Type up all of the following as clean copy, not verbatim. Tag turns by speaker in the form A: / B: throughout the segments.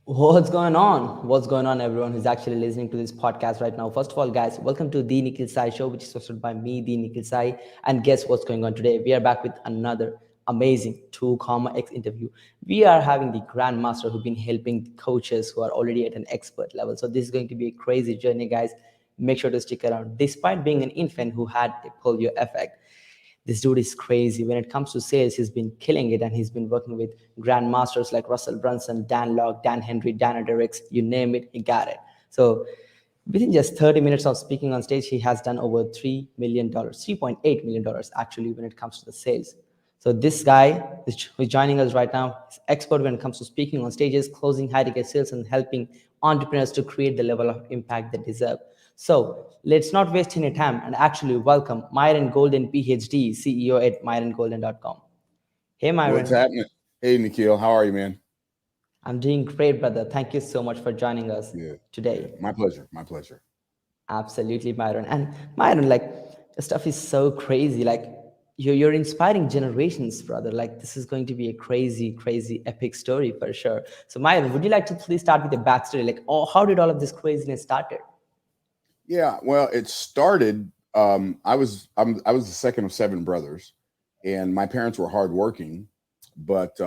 A: What's going on? What's going on, everyone who's actually listening to this podcast right now? First of all, guys, welcome to the Nikhil Sai Show, which is hosted by me, the Nikhil Sai. And guess what's going on today? We are back with another amazing 2 comma X interview. We are having the grandmaster who've been helping coaches who are already at an expert level. So this is going to be a crazy journey, guys. Make sure to stick around. Despite being an infant who had a polio effect, this dude is crazy. When it comes to sales, he's been killing it, and he's been working with grandmasters like Russell Brunson, Dan Locke, Dan Henry, Dan Derricks, you name it, he got it. So within just 30 minutes of speaking on stage, he has done over $3 million, $3.8 million actually, when it comes to the sales. So this guy who's joining us right now is expert when it comes to speaking on stages, closing high ticket sales, and helping entrepreneurs to create the level of impact they deserve. So let's not waste any time and actually welcome Myron Golden, PhD, CEO at MyronGolden.com. Hey,
B: What's
A: Myron.
B: happening? Hey, Nikhil, how are you, man?
A: I'm doing great, brother. Thank you so much for joining us
B: Good, good.
A: today.
B: My pleasure. My pleasure.
A: Absolutely, Myron. And Myron, like, the stuff is so crazy. Like, you're inspiring generations, brother. Like, this is going to be a crazy, crazy, epic story for sure. So, Myron, would you like to please start with the backstory? Like, oh, how did all of this craziness started?
B: Yeah, well, it started. I was the second of seven brothers, and my parents were hardworking, but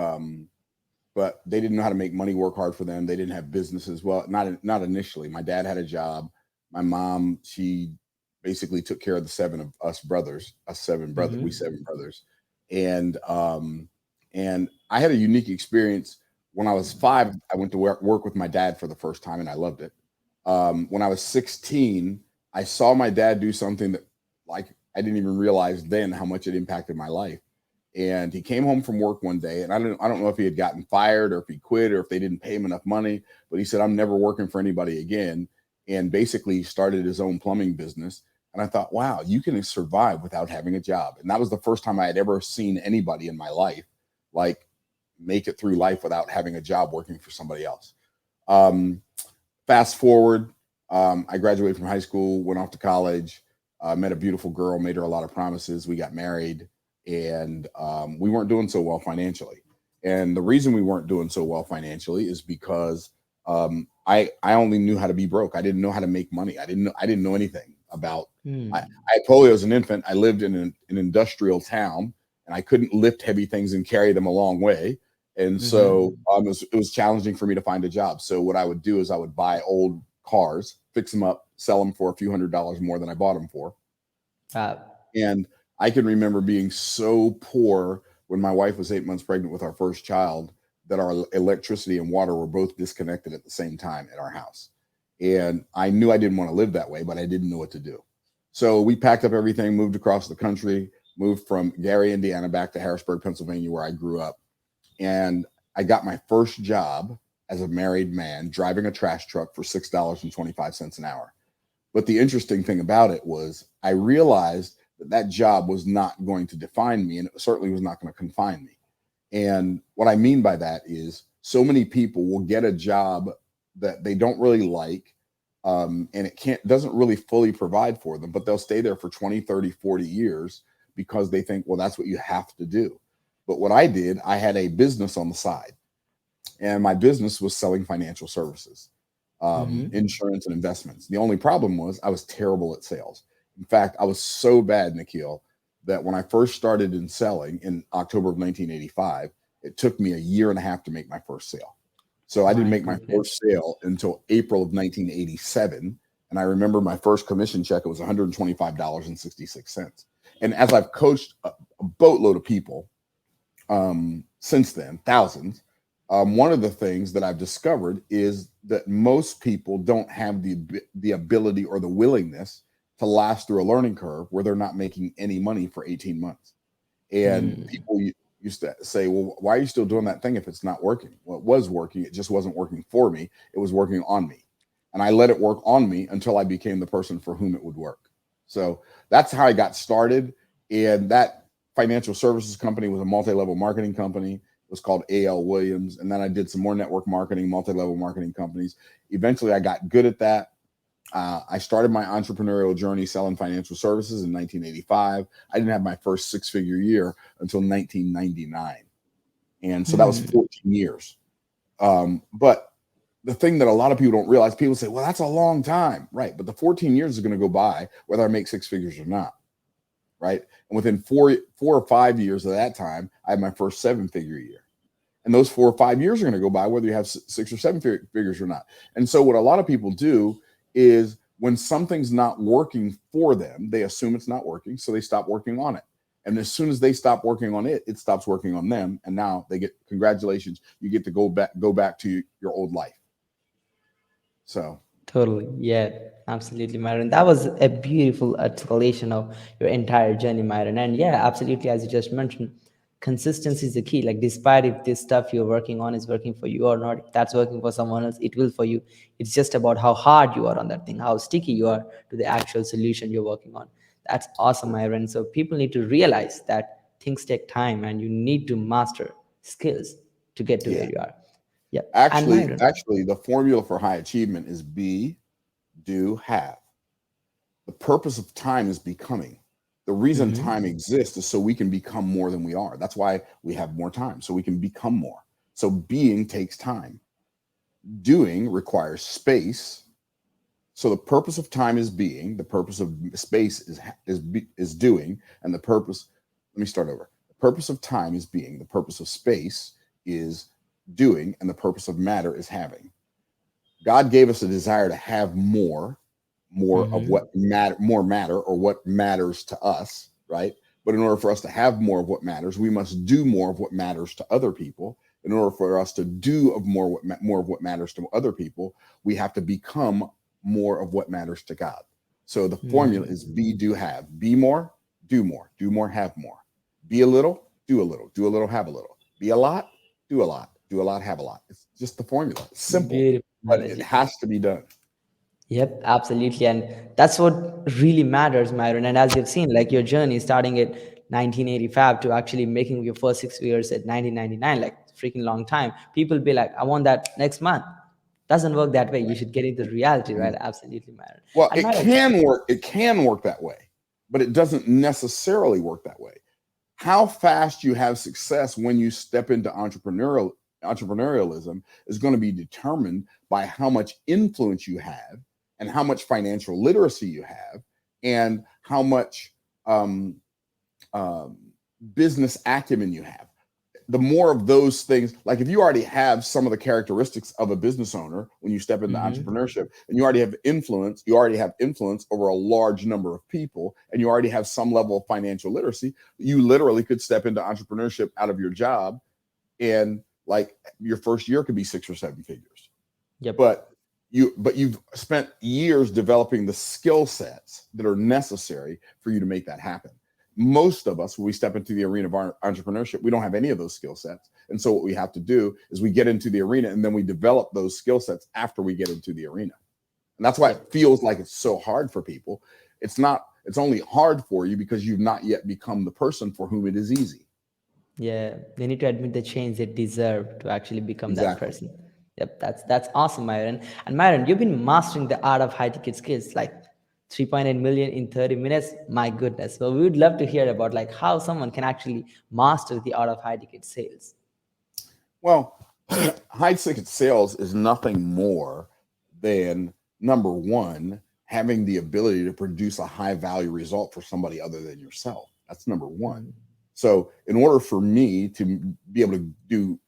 B: but they didn't know how to make money work hard for them. They didn't have businesses. Well, not initially. My dad had a job. My mom, she basically took care of the seven of us brothers, we
A: Mm-hmm.
B: seven brothers, and and I had a unique experience. When I was five, I went to work with my dad for the first time, and I loved it. When I was 16, I saw my dad do something that, like, I didn't even realize then how much it impacted my life. And he came home from work one day, and I don't know if he had gotten fired or if he quit or if they didn't pay him enough money, but he said, "I'm never working for anybody again." And basically started his own plumbing business. And I thought, wow, you can survive without having a job. And that was the first time I had ever seen anybody in my life like make it through life without having a job working for somebody else. Um, Fast forward, I graduated from high school, went off to college, met a beautiful girl, made her a lot of promises. We got married, and we weren't doing so well financially. And the reason we weren't doing so well financially is because I only knew how to be broke. I didn't know how to make money. I didn't know anything about. I had polio as an infant. I lived in an industrial town, and I couldn't lift heavy things and carry them a long way. And so
A: Mm-hmm.
B: it was challenging for me to find a job. So what I would do is I would buy old cars, fix them up, sell them for a few $100s more than I bought them for.
A: Uh,
B: And I can remember being so poor when my wife was 8 months pregnant with our first child that our electricity and water were both disconnected at the same time at our house. And I knew I didn't want to live that way, but I didn't know what to do. So we packed up everything, moved across the country, moved from Gary, Indiana back to Harrisburg, Pennsylvania, where I grew up. And I got my first job as a married man driving a trash truck for $6.25 an hour. But the interesting thing about it was I realized that that job was not going to define me, and it certainly was not going to confine me. And what I mean by that is so many people will get a job that they don't really like, and it can't doesn't really fully provide for them, but they'll stay there for 20, 30, 40 years because they think, well, that's what you have to do. But what I did, I had a business on the side, and my business was selling financial services,
A: mm-hmm.
B: insurance, and investments. The only problem was I was terrible at sales. In fact, I was so bad, Nikhil, that when I first started in selling in October of 1985, it took me a year and a half to make my first sale. So I didn't
A: My
B: make my
A: goodness.
B: first sale until April of 1987. And I remember my first commission check, it was $125.66. And as I've coached a boatload of people since then, thousands. One of the things that I've discovered is that most people don't have the ability or the willingness to last through a learning curve where they're not making any money for 18 months. And
A: Hmm.
B: people used to say, well, why are you still doing that thing if it's not working? Well, it was working. It just wasn't working for me. It was working on me. And I let it work on me until I became the person for whom it would work. So that's how I got started. And that financial services company was a multi-level marketing company. It was called AL Williams. And then I did some more network marketing, multi-level marketing companies. Eventually I got good at that. I started my entrepreneurial journey selling financial services in 1985. I didn't have my first six-figure year until 1999. And so that was
A: Hmm.
B: 14 years. But the thing that a lot of people don't realize, people say, well, that's a long time, right? But the 14 years is going to go by whether I make six figures or not, right? And within four or 5 years of that time, I have my first 7-figure year. And those 4 or 5 years are going to go by whether you have 6 or 7 figures or not. And so what a lot of people do is when something's not working for them, they assume it's not working, so they stop working on it. And as soon as they stop working on it, it stops working on them. And now they get, congratulations, you get to go back to your old life. So
A: Totally. Yeah, absolutely, Myron. That was a beautiful articulation of your entire journey, Myron. And yeah, absolutely, as you just mentioned, consistency is the key. Like, despite if this stuff you're working on is working for you or not, if that's working for someone else, it will for you. It's just about how hard you are on that thing, how sticky you are to the actual solution you're working on. That's awesome, Myron. So people need to realize that things take time and you need to master skills to get to where
B: yeah,
A: you are. Yeah. And
B: actually,
A: Myron.
B: actually, the formula for high achievement is be, do, have. The purpose of time is becoming. The reason time
A: Mm-hmm.
B: exists is so we can become more than we are. That's why we have more time, so we can become more. So being takes time. Doing requires space. So the purpose of time is being, the purpose of space is doing, and the purpose, let me start over. The purpose of time is being, the purpose of space is doing, and the purpose of matter is having. God gave us a desire to have more of
A: Mm-hmm.
B: what matter, more matter, or what matters to us, right? But in order for us to have more of what matters, we must do more of what matters to other people. In order for us to do of more of what matters to other people, we have to become more of what matters to God. So the formula is
A: Mm-hmm.
B: be, do, have. Be more, do more, have more. Be a little, do a little, have a little. Be a lot, do a lot, have a lot. It's just the formula. It's simple,
A: Beautiful
B: but it
A: analogy.
B: has to be done.
A: Yep, absolutely. And that's what really matters, Myron. And as you've seen, like your journey starting at 1985 to actually making your first 6 figures at 1999, like freaking long time. People be like, I want that next month. Doesn't work that way. You should get into reality, right? Absolutely, Myron.
B: Well,
A: And
B: it
A: Myron,
B: can work. It can work that way, but it doesn't necessarily work that way. How fast you have success when you step into entrepreneurialism is going to be determined by how much influence you have and how much financial literacy you have and how much um, um, business acumen you have. The more of those things, like if you already have some of the characteristics of a business owner when you step into
A: mm-hmm.
B: entrepreneurship, and you already have influence over a large number of people, and you already have some level of financial literacy, you literally could step into entrepreneurship out of your job, and like your first year could be 6 or 7 figures.
A: Yep.
B: But you've spent years developing the skill sets that are necessary for you to make that happen. Most of us, when we step into the arena of our entrepreneurship, we don't have any of those skill sets. And so what we have to do is we get into the arena and then we develop those skill sets after we get into the arena. And that's why it
A: Yep.
B: feels like it's so hard for people. It's not, it's only hard for you because you've not yet become the person for whom it is easy.
A: Yeah, they need to admit the change they deserve to actually become that
B: Exactly.
A: person. Yep, that's awesome, Myron. And Myron, you've been mastering the art of high ticket skills, like 3.8 million in 30 minutes. My goodness. Well, we would love to hear about like how someone can actually master the art of high ticket sales.
B: Well, high ticket sales is nothing more than number one, having the ability to produce a high value result for somebody other than yourself. That's number one.
A: Mhm.
B: So, in order for me to be able to do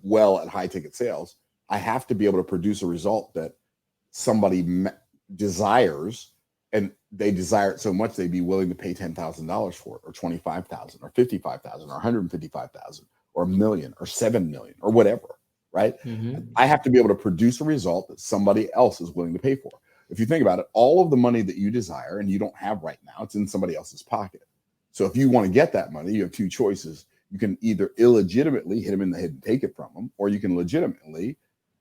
B: well at high ticket sales, I have to be able to produce a result that somebody desires, and they desire it so much they'd be willing to pay $10,000 for it, or 25,000, or 55,000, or 155,000, or a million, or 7 million, or whatever. Right? I
A: Mhm.
B: have to be able to produce a result that somebody else is willing to pay for. If you think about it, all of the money that you desire and you don't have right now, it's in somebody else's pocket. So if you want to get that money, you have two choices. You can either illegitimately hit them in the head and take it from them, or you can legitimately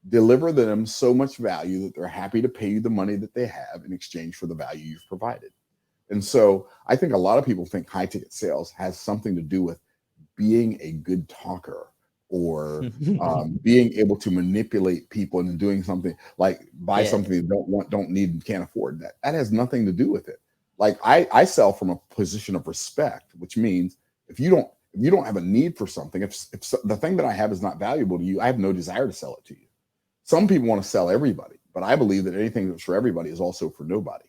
B: deliver them so much value that they're happy to pay you the money that they have in exchange for the value you've provided. And so I think a lot of people think high ticket sales has something to do with being a good talker, or being able to manipulate people into doing something, like buy
A: Yeah.
B: something they don't want, don't need, and can't afford. That has nothing to do with it. Like I sell from a position of respect, which means if you don't have a need for something, if the thing that I have is not valuable to you, I have no desire to sell it to you. Some people want to sell everybody, but I believe that anything that's for everybody is also for nobody.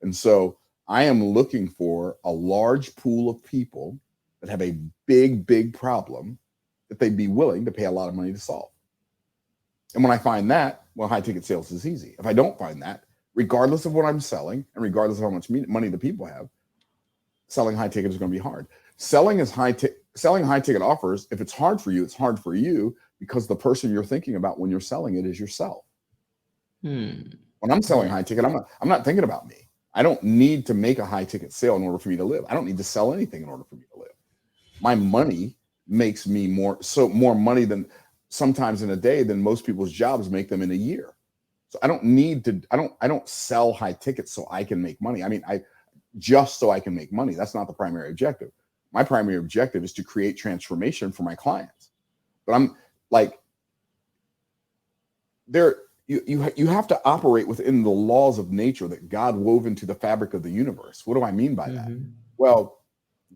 B: And so I am looking for a large pool of people that have a big problem that they'd be willing to pay a lot of money to solve. And when I find that, well, high ticket sales is easy. If I don't find that, regardless of what I'm selling and regardless of how much money the people have, selling high ticket is going to be hard. Selling high ticket offers, if it's hard for you, it's hard for you because the person you're thinking about when you're selling it is yourself. When I'm selling high ticket, I'm not thinking about me. I don't need to make a high ticket sale in order for me to live. I don't need to sell anything in order for me to live. My money makes me more money than sometimes in a day than most people's jobs make them in a year. So I don't sell high tickets so I can make money. I mean, just so I can make money. That's not the primary objective. My primary objective is to create transformation for my clients. But I'm like, you have to operate within the laws of nature that God wove into the fabric of the universe. What do I mean by that? Well,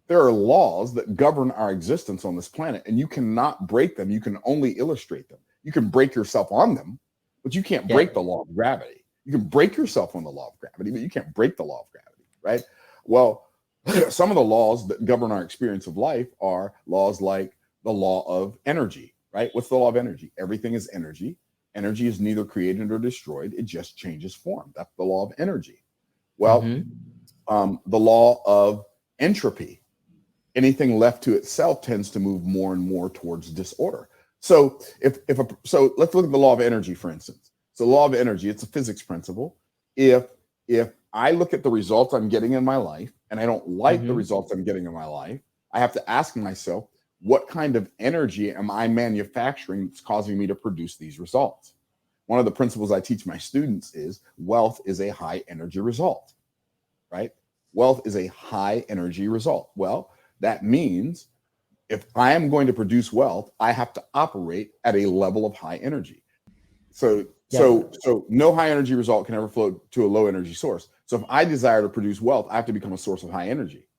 B: there are laws that govern our existence on this planet, and you cannot break them. You can only illustrate them. You can break yourself on them, but you can't break the law of gravity. You can break yourself on the law of gravity, but you can't break the law of gravity, right? Well, some of the laws that govern our experience of life are laws like the law of energy, right? What's the law of energy? Everything is energy. Energy is neither created nor destroyed. It just changes form. That's the law of energy. Well, the law of entropy. Anything left to itself tends to move more and more towards disorder. So so let's look at the law of energy, for instance. So the law of energy, it's a physics principle. If I look at the results I'm getting in my life and I don't like the results I'm getting in my life, I have to ask myself, what kind of energy am I manufacturing that's causing me to produce these results? One of the principles I teach my students is wealth is a high energy result, right? Wealth is a high energy result. Well, that means if I am going to produce wealth, I have to operate at a level of high energy. So no high energy result can ever flow to a low energy source. So if I desire to produce wealth, I have to become a source of high energy.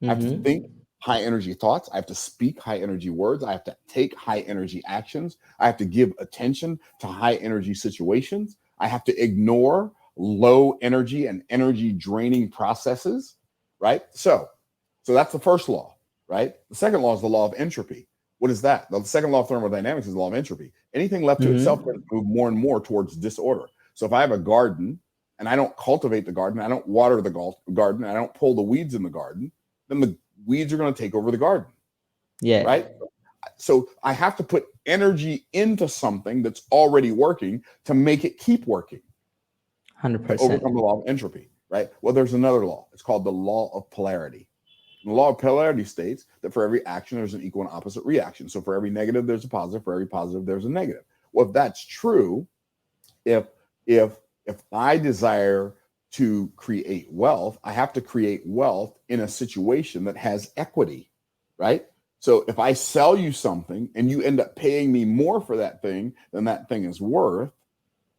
B: I have to think high energy thoughts. I have to speak high energy words. I have to take high energy actions. I have to give attention to high energy situations. I have to ignore low energy and energy draining processes, right? So that's the first law, right? The second law is the law of entropy. What is that? The second law of thermodynamics is the law of entropy. Anything left to itself can move more and more towards disorder. So if I have a garden and I don't cultivate the garden, I don't water the garden, I don't pull the weeds in the garden, then the weeds are going to take over the garden. Yeah. Right. So I have to put energy into something that's already working to make it keep working.
A: 100%.
B: To overcome the law of entropy. Right. Well, there's another law. It's called the law of polarity. And the law of polarity states that for every action, there's an equal and opposite reaction. So for every negative, there's a positive. For every positive, there's a negative. Well, if that's true, if I desire to create wealth, I have to create wealth in a situation that has equity, right? So if I sell you something and you end up paying me more for that thing than that thing is worth,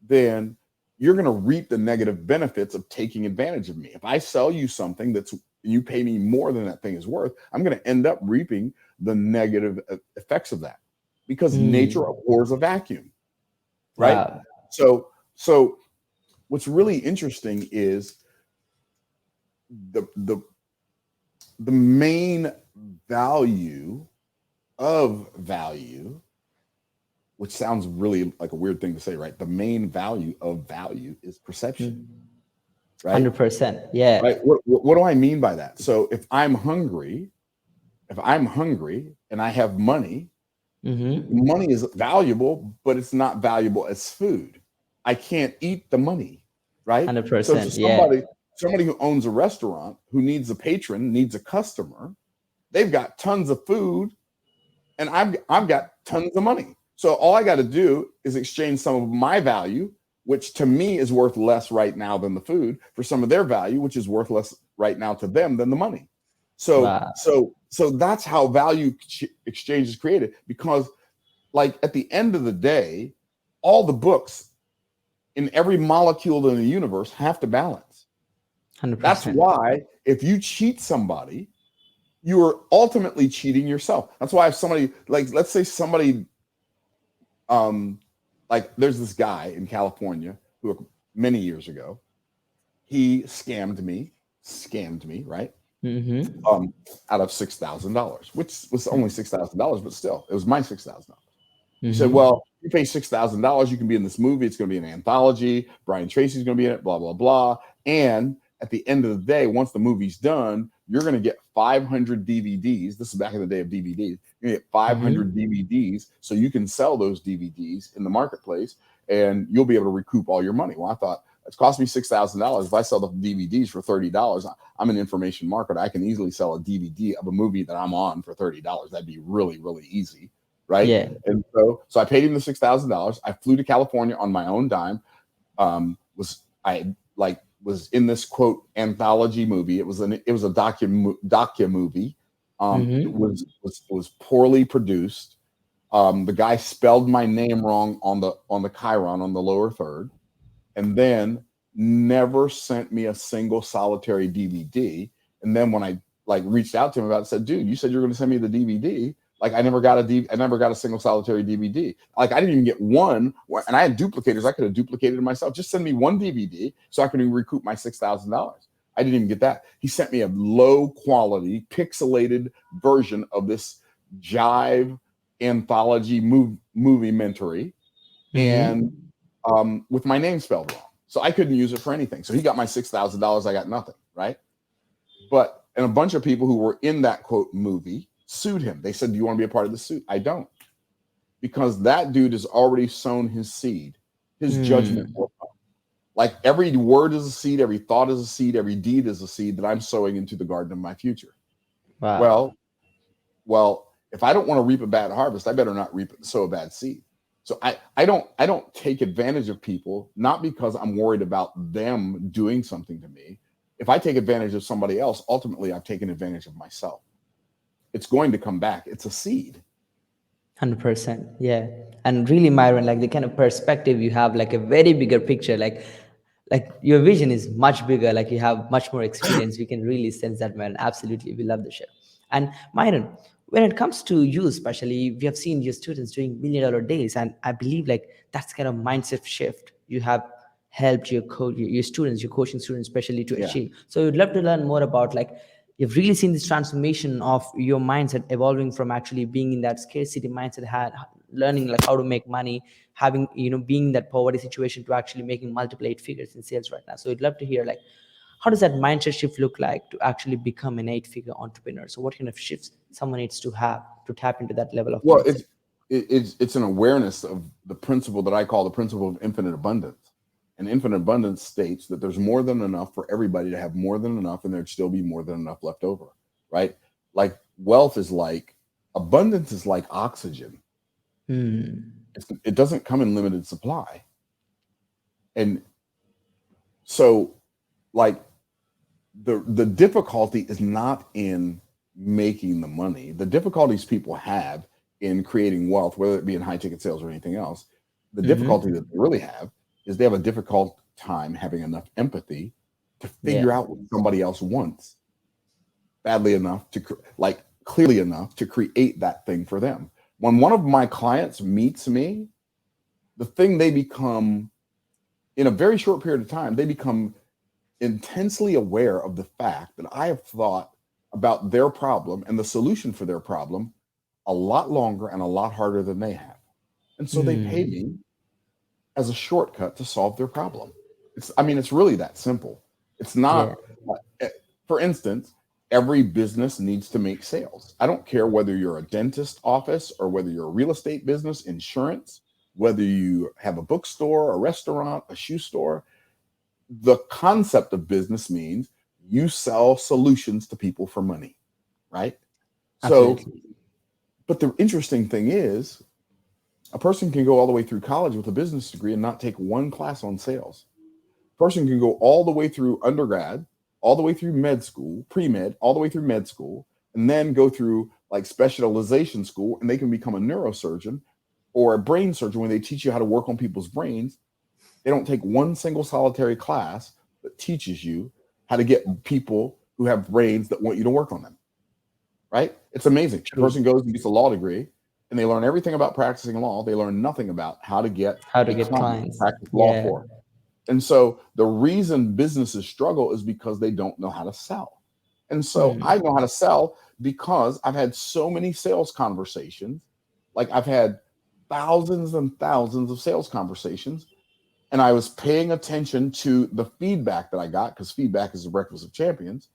B: then you're going to reap the negative benefits of taking advantage of me. If I sell you something you pay me more than that thing is worth, I'm going to end up reaping the negative effects of that because nature abhors a vacuum, right? Wow. So what's really interesting is the main value of value, which sounds really like a weird thing to say, right? The main value of value is perception, right?
A: 100%. Yeah.
B: Right. What do I mean by that? So if I'm hungry and I have money, money is valuable, but it's not valuable as food. I can't eat the money, right?
A: 100%.
B: So somebody who owns a restaurant who needs a patron, needs a customer, they've got tons of food and I've got tons of money. So all I got to do is exchange some of my value, which to me is worth less right now than the food, for some of their value, which is worth less right now to them than the money. So that's how value exchange is created, because like at the end of the day, all the books in every molecule in the universe have to balance.
A: 100%.
B: That's why if you cheat somebody, you are ultimately cheating yourself. That's why if somebody, like, let's say somebody like there's this guy in California who many years ago, he scammed me, right?
A: Mm-hmm.
B: Out of $6,000, which was only $6,000, but still, it was my $6,000. He said,
A: Mm-hmm.
B: "Well, you pay $6,000, you can be in this movie. It's going to be an anthology. Brian Tracy's going to be in it. Blah blah blah. And at the end of the day, once the movie's done, you're going to get 500 DVDs. This is back in the day of DVDs. You're going to get
A: Mm-hmm.
B: 500 DVDs, so you can sell those DVDs in the marketplace, and you'll be able to recoup all your money." Well, I thought it's cost me $6,000. If I sell the DVDs for $30, I'm an information marketer. I can easily sell a DVD of a movie that I'm on for $30. That'd be really, really easy, right?
A: Yeah.
B: And so I paid him the $6,000. I flew to California on my own dime. Was in this quote anthology movie. It was a docu movie. It
A: Mm-hmm.
B: was poorly produced. The guy spelled my name wrong on the chyron on the lower third, and then never sent me a single solitary DVD. And then when I like reached out to him about it, said, "Dude, you said you were going to send me the DVD. Like I never got I never got a single solitary DVD. Like I didn't even get one, and I had duplicators. I could have duplicated it myself. Just send me one DVD so I can recoup my $6,000. I didn't even get that. He sent me a low quality, pixelated version of this jive anthology movie mentory, and
A: Mm-hmm.
B: with my name spelled wrong. So I couldn't use it for anything. So he got my $6,000. I got nothing, right? And a bunch of people who were in that quote movie sued him. They said, "Do you want to be a part of the suit?" I don't, because that dude has already sown his seed. His judgment
A: Mm.
B: will come. Like every word is a seed, every thought is a seed, every deed is a seed that I'm sowing into the garden of my future.
A: Wow.
B: Well, if I don't want to reap a bad harvest, I better not sow a bad seed. So I don't take advantage of people, not because I'm worried about them doing something to me. If I take advantage of somebody else, ultimately I've taken advantage of myself. It's going to come back. It's a seed.
A: 100%. Yeah. And really, Myron, like the kind of perspective you have, like a very bigger picture, like your vision is much bigger, like you have much more experience. We can really sense that, man. Absolutely. We love the show. And Myron, when it comes to you, especially, we have seen your students doing $1 million days. And I believe like that's kind of mindset shift you have helped your students, your coaching students, especially to
B: Yeah.
A: achieve. So we'd love to learn more about like you've really seen this transformation of your mindset evolving from actually being in that scarcity mindset, learning like how to make money, having being in that poverty situation to actually making multiple 8 figures in sales right now. So we'd love to hear like how does that mindset shift look like to actually become an 8 figure entrepreneur? So what kind of shifts someone needs to have to tap into that level of
B: Well,
A: mindset?
B: it's an awareness of the principle that I call the principle of infinite abundance. And infinite abundance states that there's more than enough for everybody to have more than enough, and there'd still be more than enough left over, right? Like wealth is like abundance is like oxygen.
A: Hmm.
B: It doesn't come in limited supply. And so like the difficulty is not in making the money. The difficulties people have in creating wealth, whether it be in high ticket sales or anything else, the difficulty
A: Mm-hmm.
B: that they really have is they have a difficult time having enough empathy to
A: Yeah.
B: figure out what somebody else wants badly enough like clearly enough to create that thing for them. When one of my clients meets me, the thing they become in a very short period of time, they become intensely aware of the fact that I have thought about their problem and the solution for their problem a lot longer and a lot harder than they have. And so they pay
A: Hmm.
B: me as a shortcut to solve their problem. It's really that simple. It's
A: Yeah.
B: not, for instance, every business needs to make sales. I don't care whether you're a dentist office or whether you're a real estate business, insurance, whether you have a bookstore, a restaurant, a shoe store. The concept of business means you sell solutions to people for money, right? So,
A: Absolutely.
B: but the interesting thing is, a person can go all the way through college with a business degree and not take one class on sales. A person can go all the way through undergrad, all the way through med school, pre-med, all the way through med school, and then go through like specialization school, and they can become a neurosurgeon or a brain surgeon when they teach you how to work on people's brains. They don't take one single solitary class that teaches you how to get people who have brains that want you to work on them. Right? It's amazing. The
A: True.
B: person goes and gets a law degree, and they learn everything about practicing law. They learn nothing about how to get
A: How to
B: a
A: get
B: client to
A: clients.
B: practice law
A: Yeah.
B: for. And so the reason businesses struggle is because they don't know how to sell. And so
A: Hmm.
B: I know how to sell because I've had so many sales conversations. Like I've had thousands and thousands of sales conversations, and I was paying attention to the feedback that I got, because feedback is the breakfast of champions.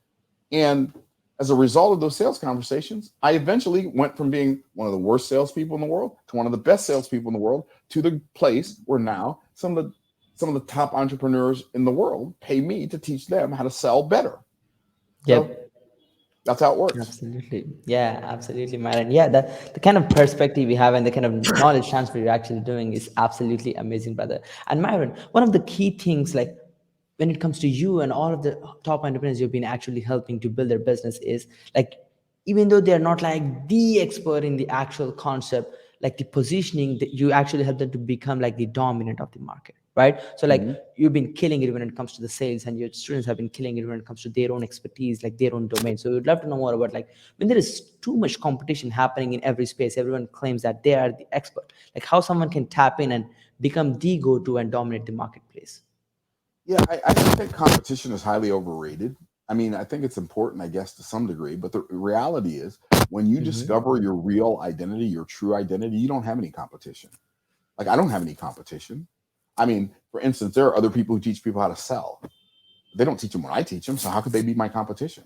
B: And as a result of those sales conversations, I eventually went from being one of the worst salespeople in the world to one of the best salespeople in the world, to the place where now some of the top entrepreneurs in the world pay me to teach them how to sell better. So
A: Yep.
B: that's how it works.
A: Absolutely. Yeah, absolutely, Myron. Yeah, the kind of perspective you have and the kind of knowledge transfer you're actually doing is absolutely amazing, brother. And Myron, one of the key things, like when it comes to you and all of the top entrepreneurs you've been actually helping to build their business, is like, even though they're not like the expert in the actual concept, like the positioning, that you actually help them to become like the dominant of the market, right? So like
B: Mhm.
A: you've been killing it when it comes to the sales, and your students have been killing it when it comes to their own expertise, like their own domain. So we'd love to know more about, like, when there is too much competition happening in every space, everyone claims that they are the expert, like how someone can tap in and become the go-to and dominate the marketplace.
B: Yeah, I think competition is highly overrated. I mean, I think it's important, I guess, to some degree, but the reality is when you
A: Hmm.
B: discover your real identity, your true identity, you don't have any competition. Like, I don't have any competition. I mean, for instance, there are other people who teach people how to sell. They don't teach them what I teach them, so how could they be my competition?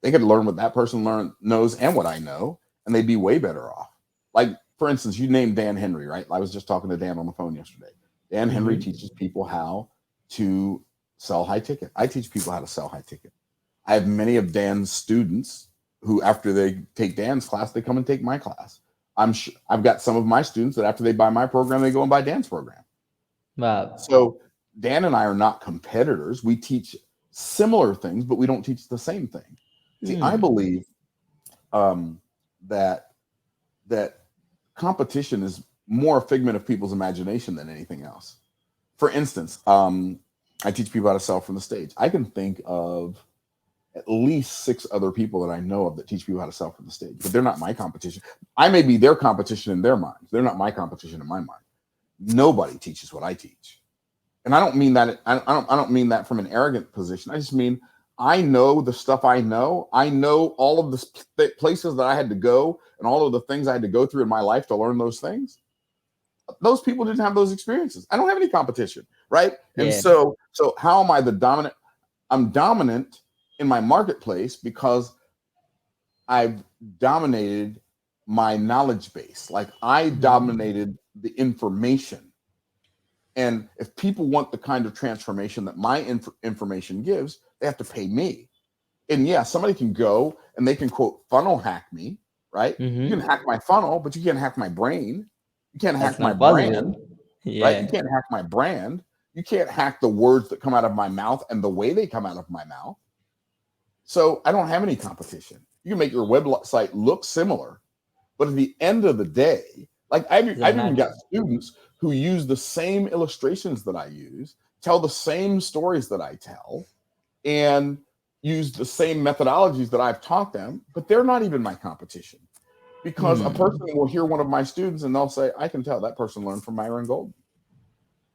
B: They could learn what that person knows and what I know, and they'd be way better off. Like, for instance, you named Dan Henry, right? I was just talking to Dan on the phone yesterday. Dan Henry
A: Hmm.
B: teaches people how to sell high ticket. I teach people how to sell high ticket. I have many of Dan's students who, after they take Dan's class, they come and take my class. I've got some of my students that after they buy my program, they go and buy Dan's program.
A: Wow.
B: So Dan and I are not competitors. We teach similar things, but we don't teach the same thing. See, I
A: Hmm.
B: believe um, that that competition is more a figment of people's imagination than anything else. For instance, I teach people how to sell from the stage. I can think of at least 6 other people that I know of that teach people how to sell from the stage, but they're not my competition. I may be their competition in their minds. They're not my competition in my mind. Nobody teaches what I teach. And I don't mean that. I don't mean that from an arrogant position. I just mean I know the stuff I know. I know all of the places that I had to go and all of the things I had to go through in my life to learn those things. Those people didn't have those experiences. I don't have any competition, right? And
A: Yeah.
B: so how am I the dominant? I'm dominant in my marketplace because I've dominated my knowledge base. Like I
A: Hmm.
B: dominated the information. And if people want the kind of transformation that my information gives, they have to pay me. And yeah, somebody can go and they can quote funnel hack me, right? You can
A: Hmm.
B: hack my funnel, but you can't hack my brain. You can't
A: That's
B: hack my
A: not
B: brand,
A: possible.
B: right? You
A: Yeah.
B: can't hack my brand. You can't hack the words that come out of my mouth and the way they come out of my mouth. So I don't have any competition. You can make your website look similar, but at the end of the day, like
A: Doesn't
B: I've even got
A: matter.
B: students who use the same illustrations that I use, tell the same stories that I tell, and use the same methodologies that I've taught them, but they're not even my competition. Because a person
A: Hmm.
B: will hear one of my students and they'll say, I can tell that person learned from Myron Golden.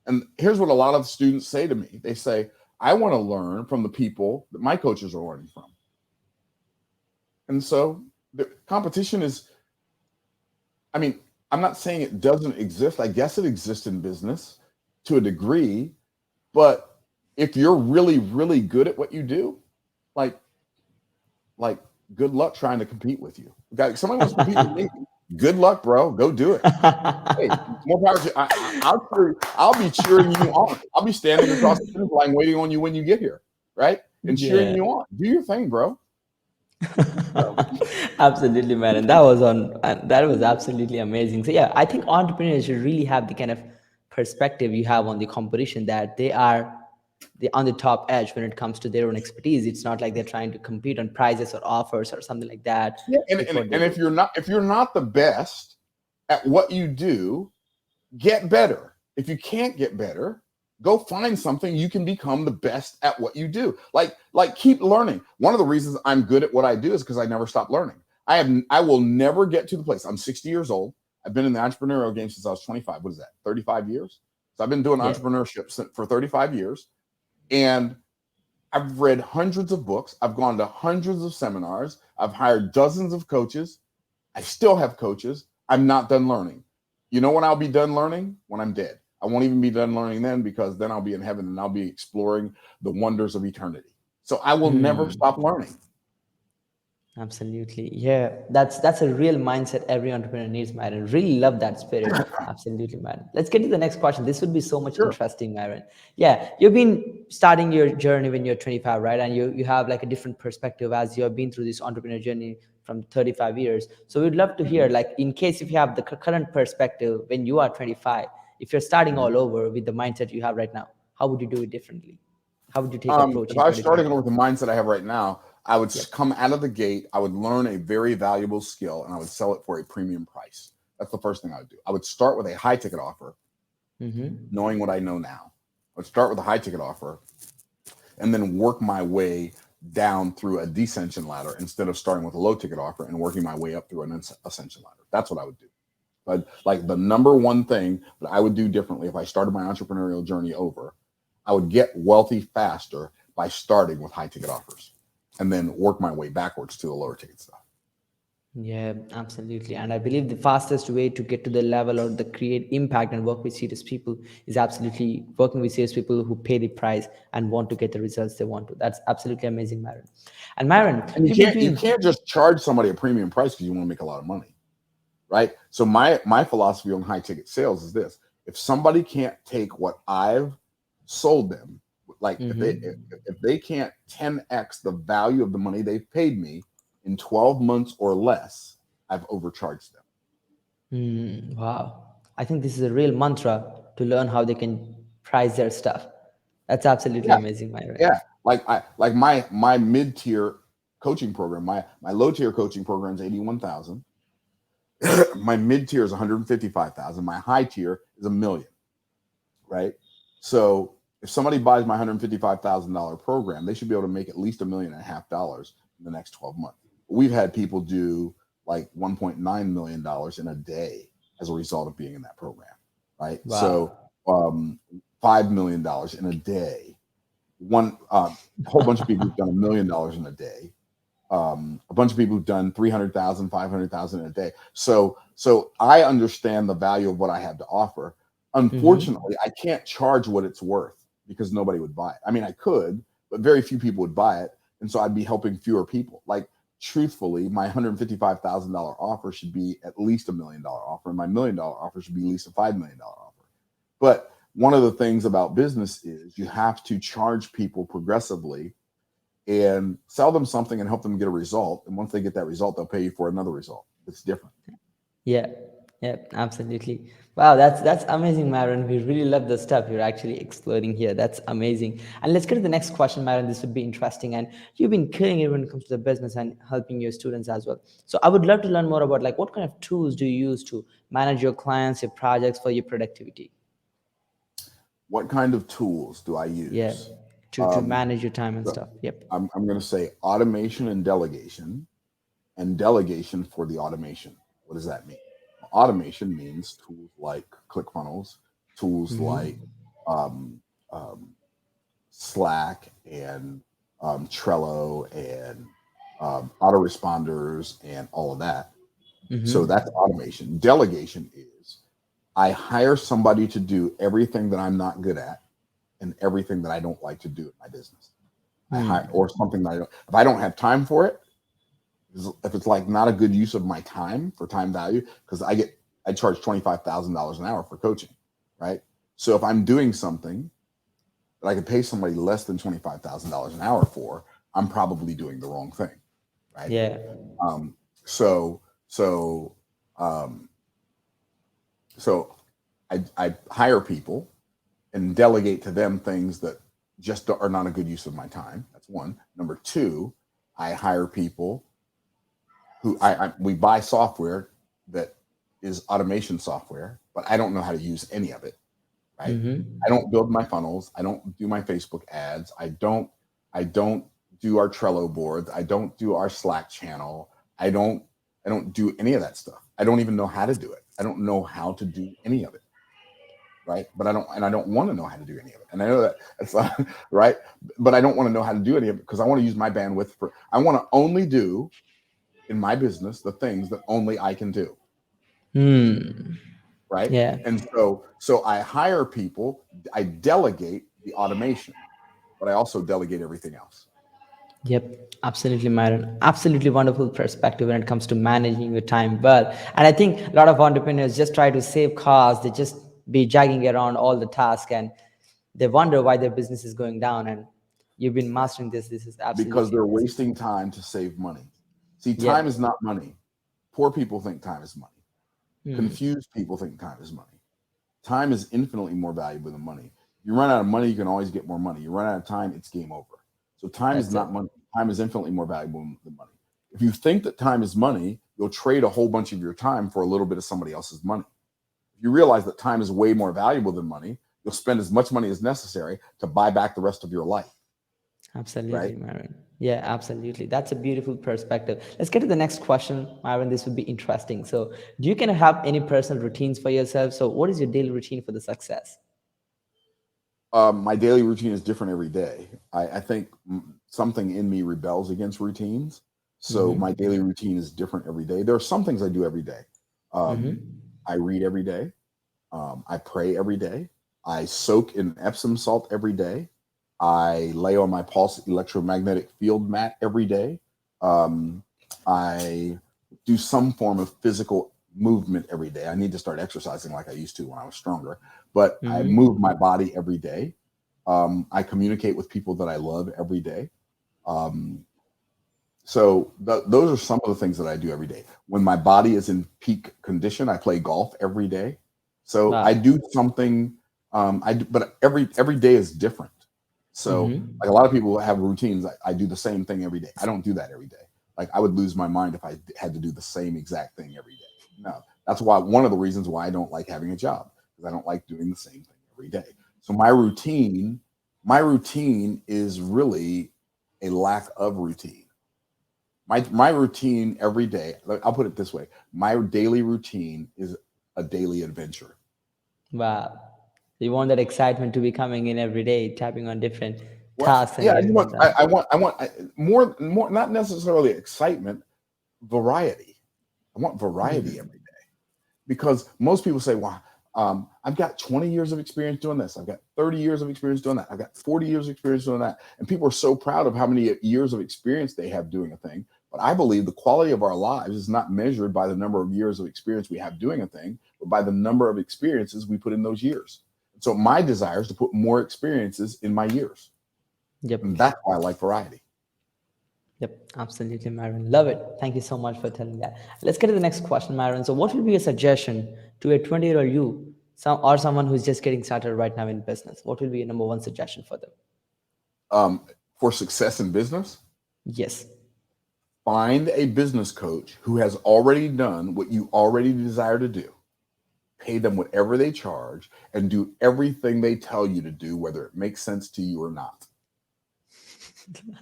B: And here's what a lot of students say to me. They say, I want to learn from the people that my coaches are learning from. And so the competition is, I mean, I'm not saying it doesn't exist. I guess it exists in business to a degree, but if you're really, really good at what you do, like, like, good luck trying to compete with you. Guy, somebody wants to compete with me. Good luck, bro. Go do it. Hey, more power to you. I'll be cheering you on. I'll be standing across the finish line waiting on you when you get here, right? And cheering
A: Yeah.
B: you on. Do your thing, bro. So,
A: Absolutely, man. And that was that was absolutely amazing. So yeah, I think entrepreneurs should really have the kind of perspective you have on the competition, that they are on the top edge when it comes to their own expertise. It's not like they're trying to compete on prizes or offers or something like that
B: yeah,
A: with what they
B: and
A: do.
B: if you're not the best at what you do, get better. If you can't get better, go find something you can become the best at what you do. Like keep learning. One of the reasons I'm good at what I do is because I never stop learning. I will never get to the place. I'm 60 years old. I've been in the entrepreneurial game since I was 25. What is that? 35 years. So I've been doing
A: Yeah.
B: entrepreneurship for 35 years, and I've read hundreds of books. I've gone to hundreds of seminars. I've hired dozens of coaches. I still have coaches. I'm not done learning. You know when I'll be done learning? When I'm dead. I won't even be done learning then, because then I'll be in heaven and I'll be exploring the wonders of eternity. So I will never
A: Hmm.
B: stop learning.
A: Absolutely. Yeah. That's a real mindset every entrepreneur needs, Myron. Really love that spirit. Absolutely, Myron. Let's get to the next question. This would be so much
B: Sure.
A: interesting, Myron. Yeah. You've been starting your journey when you're 25, right? And you have like a different perspective as you have been through this entrepreneur journey from 35 years. So we'd love to hear, like, in case if you have the current perspective when you are 25, if you're starting all over with the mindset you have right now, how would you do it differently? How would you take approach
B: If
A: in
B: I was starting
A: 2025?
B: over with the mindset I have right now, I would
A: Yep.
B: come out of the gate. I would learn a very valuable skill and I would sell it for a premium price. That's the first thing I would do. I would start with a high ticket offer,
A: Mm-hmm.
B: knowing what I know now. I would start with a high ticket offer and then work my way down through a descension ladder instead of starting with a low ticket offer and working my way up through an ascension ladder. That's what I would do. But like the number one thing that I would do differently if I started my entrepreneurial journey over, I would get wealthy faster by starting with high ticket offers and then work my way backwards to the lower ticket stuff.
A: Yeah, absolutely. And I believe the fastest way to get to the level or the create impact and work with serious people is absolutely working with serious people who pay the price and want to get the results they want to. That's absolutely amazing, Myron. And Myron,
B: And
A: you've been
B: you
A: doing,
B: can't just charge somebody a premium price because you want to make a lot of money, right? So my philosophy on high ticket sales is this: if somebody can't take what I've sold them, like
A: mm-hmm.
B: if they can't 10x the value of the money they've paid me in 12 months or less, I've overcharged them.
A: Wow. I think this is a real mantra to learn how they can price their stuff. That's absolutely
B: Yeah,
A: amazing, Myron.
B: yeah. Like my mid tier coaching program, my low tier coaching program is 81,000. My mid tier is 155,000. My high tier is a million, right? So if somebody buys my $155,000 program, they should be able to make at least $1.5 million in the next 12 months. We've had people do like $1.9 million in a day as a result of being in that program, right? So
A: Wow.
B: $5 million in a day. A whole bunch of people who've done $1 million in a day. A bunch of people who've done 300,000, 500,000 in a day. So I understand the value of what I have to offer.
A: Mm-hmm.
B: Unfortunately, I can't charge what it's worth because nobody would buy it. I mean, I could, but very few people would buy it. And so I'd be helping fewer people. Like, truthfully, my $155,000 offer should be at least $1 million offer, and my $1 million offer should be at least a $5 million offer. But one of the things about business is you have to charge people progressively and sell them something and help them get a result. And once they get that result, they'll pay you for another result. It's different.
A: Yeah, yeah, absolutely. Wow, that's amazing, Myron. We really love the stuff you're actually exploring here. That's amazing. And let's get to the next question, Myron. This would be interesting. And you've been killing it when it comes to the business and helping your students as well. So I would love to learn more about, like, what kind of tools do you use to manage your clients, your projects for your productivity?
B: What kind of tools do I
A: Yeah,
B: use?
A: to
B: Um,
A: manage your time and
B: so
A: stuff. Yep.
B: I'm going to say automation and delegation for the automation. What does that mean? Automation means tools like ClickFunnels, tools like
A: Mm-hmm.
B: um, um, Slack and Trello and autoresponders and all of that. So that's
A: Mm-hmm.
B: automation. Delegation is I hire somebody to do everything that I'm not good at and everything that I don't like to do in my business. I hire
A: Hmm.
B: or something that I don't. If I don't have time for it, if it's like not a good use of my time for time value, because I charge $25,000 an hour for coaching, right? So if I'm doing something that I could pay somebody less than $25,000 an hour for, I'm probably doing the wrong thing, right?
A: Yeah.
B: Um, so so um, so I hire people and delegate to them things that just are not a good use of my time. That's one. Number two, I hire people who we buy software that is automation software, but I don't know how to use any of it. Right? I
A: Mm-hmm.
B: don't build my funnels. I don't do my Facebook ads. I don't do our Trello boards. I don't do our Slack channel. I don't do any of that stuff. I don't even know how to do it. I don't know how to do any of it. Right. But I don't want to know how to do any of it. And I know that it's right. But I don't want to know how to do any of it because I want to use my bandwidth I want to only do in my business the things that only I can do.
A: Hmm.
B: Right.
A: Yeah.
B: And so I hire people, I delegate the automation, but I also delegate everything else.
A: Yep, absolutely, Myron. Absolutely wonderful perspective when it comes to managing your time well. And I think a lot of entrepreneurs just try to save costs. They just be dragging around all the tasks, and they wonder why their business is going down. And you've been mastering this. This is
B: Because
A: absolutely
B: they're
A: amazing.
B: wasting time to save money. See, time is
A: Yep.
B: not money. Poor people think time is money.
A: Hmm.
B: Confused people think time is money. Time is infinitely more valuable than money. You run out of money, you can always get more money. You run out of time, it's game over. So time is
A: That's
B: not
A: it.
B: money. Time is infinitely more valuable than money. If you think that time is money, you'll trade a whole bunch of your time for a little bit of somebody else's money. If you realize that time is way more valuable than money, you'll spend as much money as necessary to buy back the rest of your life, right?
A: Absolutely, Myron. Yeah, absolutely. That's a beautiful perspective. Let's get to the next question, Myron. This would be interesting. So, do you kind of have any personal routines for yourself? So, what is your daily routine for the success?
B: My daily routine is different every day. I think something in me rebels against routines. So my
A: Mm-hmm.
B: daily routine is different every day. There are some things I do every day. Um,
A: Mm-hmm.
B: I read every day. I pray every day. I soak in Epsom salt every day. I lay on my pulse electromagnetic field mat every day. Um, I do some form of physical movement every day. I need to start exercising like I used to when I was stronger, but I move
A: Mm-hmm.
B: my body every day. I communicate with people that I love every day. Um, those are some of the things that I do every day. When my body is in peak condition, I play golf every day. So I
A: Wow.
B: do something. But every day is different. So
A: Mm-hmm.
B: like a lot of people have routines. I do the same thing every day. I don't do that every day. Like I would lose my mind if I had to do the same exact thing every day. No, that's why one of the reasons why I don't like having a job because I don't like doing the same thing every day. So my routine is really a lack of routine. My routine every day, I'll put it this way. My daily routine is a daily adventure.
A: Wow. You want that excitement to be coming in every day, tapping on different
B: Well,
A: tasks
B: yeah,
A: and getting them done.
B: more, not necessarily excitement, variety. I want variety every
A: Hmm.
B: day because most people say, well, I've got 20 years of experience doing this. I've got 30 years of experience doing that. I've got 40 years of experience doing that. And people are so proud of how many years of experience they have doing a thing. But I believe the quality of our lives is not measured by the number of years of experience we have doing a thing, but by the number of experiences we put in those years. So my desire is to put more experiences in my years.
A: Yep.
B: And that's why I like variety.
A: Yep. Absolutely, Myron. Love it. Thank you so much for telling that. Let's get to the next question, Myron. So, what will be a suggestion to a 20-year-old you, or someone who's just getting started right now in business? What will be your number one suggestion for them?
B: Um, for success in business,
A: Yes.
B: find a business coach who has already done what you already desire to do, pay them whatever they charge, and do everything they tell you to do, whether it makes sense to you or not.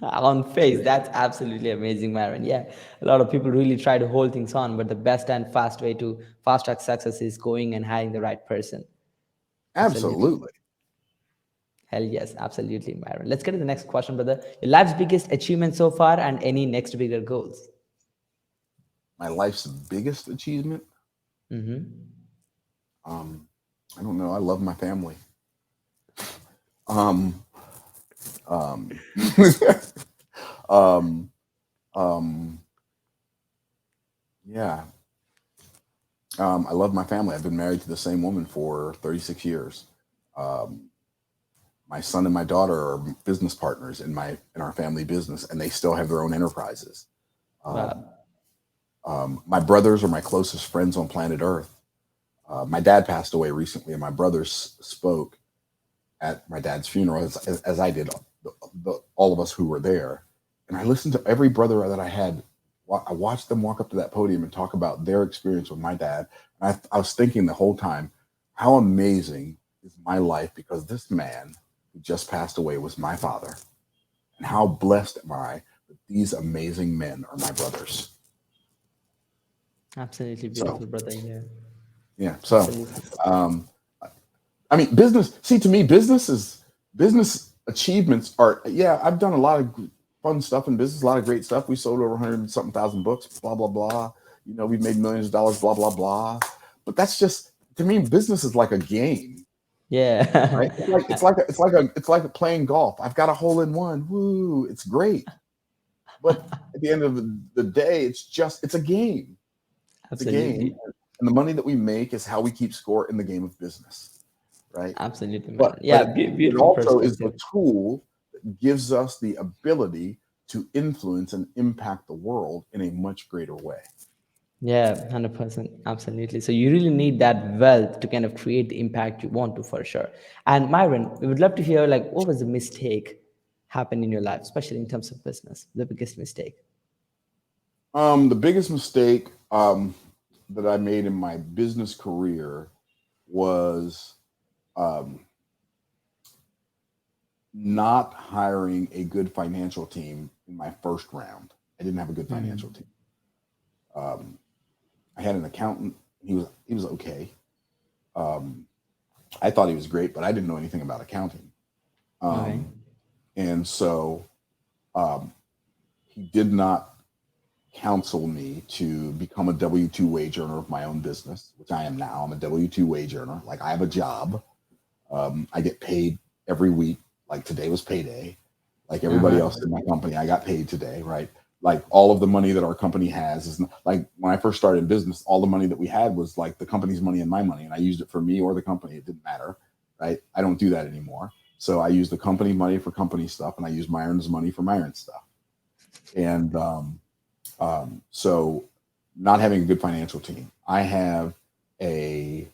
A: On face, that's absolutely amazing, Myron. Yeah, a lot of people really try to hold things on, but the best and fast way to fast track success is going and hiring the right person. Absolutely.
B: Absolutely.
A: Hell yes, absolutely, Myron. Let's get to the next question, brother. Your life's biggest achievement so far and any next bigger goals.
B: My life's biggest achievement.
A: Mm-hmm.
B: Um, I don't know. I love my family. Um, um, um, um, yeah. I love my family. I've been married to the same woman for 36 years. Um, my son and my daughter are business partners in our family business, and they still have their own enterprises. Um,
A: Wow.
B: my brothers are my closest friends on planet Earth. My dad passed away recently, and my brothers spoke at my dad's funeral, as I did, all of us who were there. And I listened to every brother that I had. I watched them walk up to that podium and talk about their experience with my dad. And I was thinking the whole time, how amazing is my life because this man who just passed away was my father. And how blessed am I that these amazing men are my brothers.
A: Absolutely
B: So
A: beautiful, brother. Yeah.
B: Yeah. So,
A: Absolutely.
B: um, I mean, business. See, to me, business achievements are. Yeah, I've done a lot of fun stuff in business, a lot of great stuff. We sold over 100 something thousand books. Blah blah blah. You know, we've made millions of dollars. Blah blah blah. But that's just to me, business is like a game, right?
A: Yeah.
B: It's like playing golf. I've got a hole in one. Woo! It's great. But at the end of the day, it's a game. It's a game,
A: Absolutely.
B: and the money that we make is how we keep score in the game of business, right?
A: Absolutely,
B: But
A: man.
B: but
A: Yeah,
B: it, it
A: beautiful
B: also is a
A: perspective.
B: tool that gives us the ability to influence and impact the world in a much greater way.
A: Yeah, 100%. Absolutely. So you really need that wealth to kind of create the impact you want to, for sure. And Myron, we would love to hear, like, what was the mistake happened in your life, especially in terms of business, the biggest mistake?
B: The biggest mistake that I made in my business career was um, not hiring a good financial team in my first round. I didn't have a good financial
A: Hmm.
B: team. Um, I had an accountant. He was okay. Um, I thought he was great, but I didn't know anything about accounting.
A: Okay.
B: Um, and so um, he did not counsel me to become a W 2 wage earner of my own business, which I am now. I'm a W 2 wage earner. Like I have a job. I get paid every week. Like today was payday. Like everybody
A: Uh-huh.
B: else in my company, I got paid today, right? Like all of the money that our company has is not, like when I first started in business, all the money that we had was like the company's money and my money, and I used it for me or the company. It didn't matter, right? I don't do that anymore. So I use the company money for company stuff, and I use Myron's money for Myron stuff. And so, not having a good financial team. I have a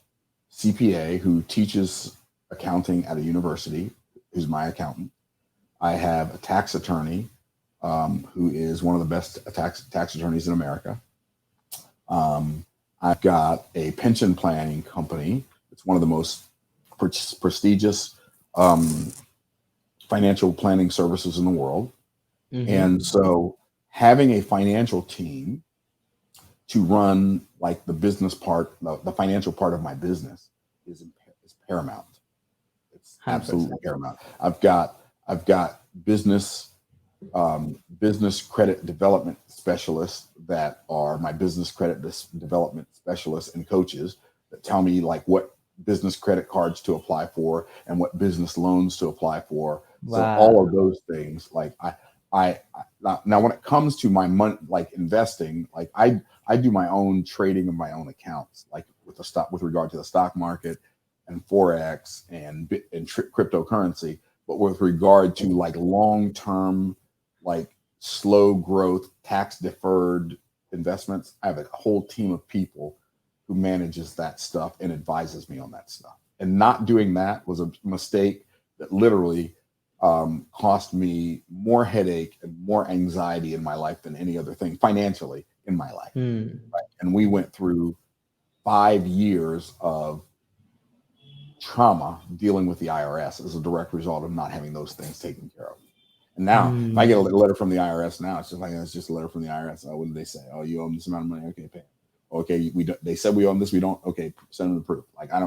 B: CPA who teaches accounting at a university, who's my accountant. I have a tax attorney who is one of the best tax attorneys in America. Um, I've got a pension planning company. It's one of the most prestigious um, financial planning services in the world. And
A: Mm-hmm.
B: so, having a financial team to run like the business part, the financial part of my business is paramount. It's absolutely
A: 100%.
B: paramount. I've got business credit development specialists that are my business credit development specialists and coaches that tell me like what business credit cards to apply for and what business loans to apply for. So all of
A: Wow.
B: those things, like now when it comes to my money, like investing, like I do my own trading of my own accounts, like with the stock with regard to the stock market and forex and cryptocurrency. But with regard to like long term, like slow growth, tax deferred investments, I have a whole team of people who manages that stuff and advises me on that stuff. And not doing that was a mistake that literally cost me more headache and more anxiety in my life than any other thing financially in my life.
A: Hmm.
B: And we went through 5 years of trauma dealing with the IRS as a direct result of not having those things taken care of. And now, if I get a
A: Hmm.
B: letter from the IRS now, it's just like it's just a letter from the IRS. Oh, what did they say? Oh, you owe them this amount of money. Okay, pay. Okay, we don't, they said we owe them this. We don't. Okay, send them the proof. Like I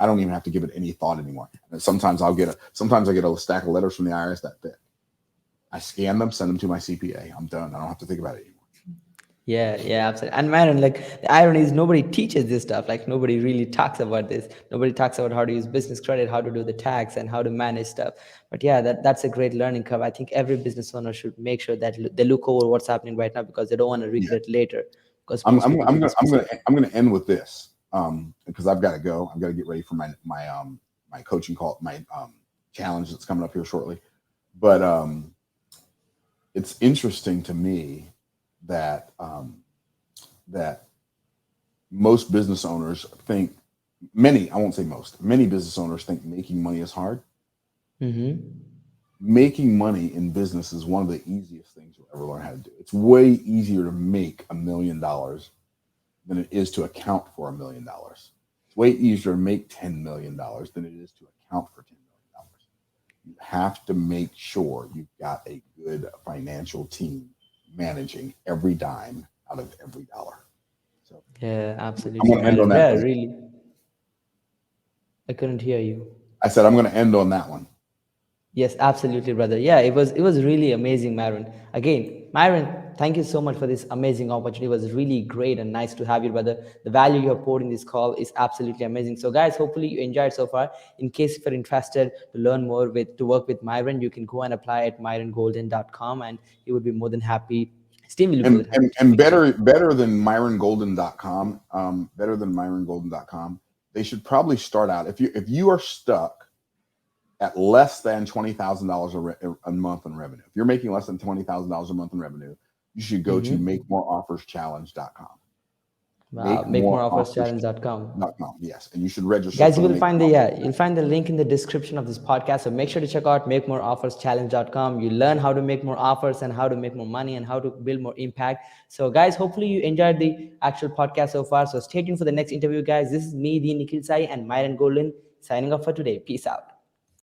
B: don't even have to give it any thought anymore. And sometimes I get a stack of letters from the IRS that thick. I scan them, send them to my CPA. I'm done. I don't have to think about it anymore.
A: Yeah, yeah, absolutely. And Myron, like the irony is nobody teaches this stuff. Like nobody really talks about this. Nobody talks about how to use business credit, how to do the tax, and how to manage stuff. But yeah, that's a great learning curve. I think every business owner should make sure that they look over what's happening right now because they don't want to
B: Yeah,
A: regret later. Because
B: I'm
A: most
B: I'm
A: people
B: I'm
A: do
B: gonna
A: this
B: I'm gonna
A: mistake.
B: I'm gonna end with this because I've got to go. I've got to get ready for my coaching call, my challenge that's coming up here shortly. But it's interesting to me that that most business owners think many I won't say most many business owners think making money is hard.
A: Mm-hmm.
B: Making money in business is one of the easiest things you'll ever learn how to do. It's way easier to make $1 million than it is to account for $1 million. It's way easier to make $10 million than it is to account for $10 million. You have to make sure you've got a good financial team managing every dime out of every dollar. So
A: Yeah,
B: I'm
A: absolutely,
B: going to end on
A: Myron.
B: that
A: Yeah,
B: note.
A: really. I couldn't hear you.
B: I said I'm going to end on that one.
A: Yes, absolutely, brother. Yeah, it was really amazing, Myron. Again, Myron, thank you so much for this amazing opportunity. It was really great and nice to have you, brother. The value you have poured in this call is absolutely amazing. So, guys, hopefully you enjoyed so far. In case if you're interested to learn more with to work with Myron, you can go and apply at myrongolden.com, and he would be more than happy. Steve will be more
B: And
A: than happy
B: and,
A: to
B: and
A: speak to you.
B: better than myrongolden.com, better than myrongolden.com, they should probably start out if you are stuck at less than $20,000 a month in revenue. If you're making less than $20,000 a month in revenue, you should go to
A: Mm-hmm.
B: makemoreofferschallenge.com.
A: Wow,
B: Makemoreofferschallenge.com.
A: makemoreofferschallenge.com.
B: Yes, and you should register
A: Guys,
B: for
A: you
B: the
A: will
B: Make
A: find
B: More Offers
A: you'll find the link in the description of this podcast. So make sure to check out makemoreofferschallenge.com. You learn how to make more offers and how to make more money and how to build more impact. So guys, hopefully you enjoyed the actual podcast so far. So stay tuned for the next interview, guys. This is me, the Nikhil Sai, and Myron Golden signing off for today. Peace out.